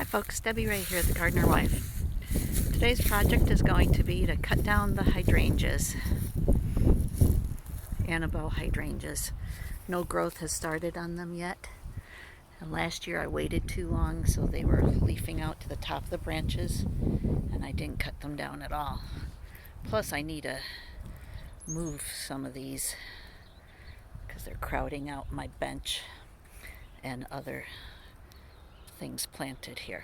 Hi folks, Debbie Ray here, the gardener wife. Today's project is going to be to cut down the hydrangeas, Annabelle hydrangeas. No growth has started on them yet. And last year I waited too long, so they were leafing out to the top of the branches, and I didn't cut them down at all. Plus I need to move some of these because they're crowding out my bench and other things planted here.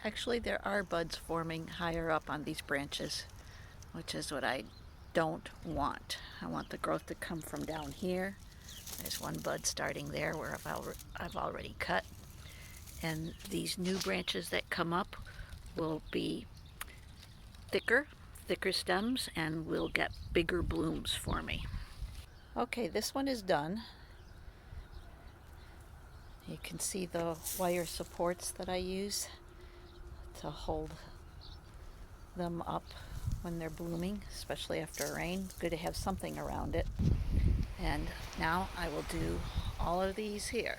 Actually, there are buds forming higher up on these branches, which is what I don't want. I want the growth to come from down here. There's one bud starting there where I've already cut. And these new branches that come up will be thicker stems, and will get bigger blooms for me. Okay, this one is done. You can see the wire supports that I use to hold them up when they're blooming, especially after rain. Good to have something around it. And now I will do all of these here.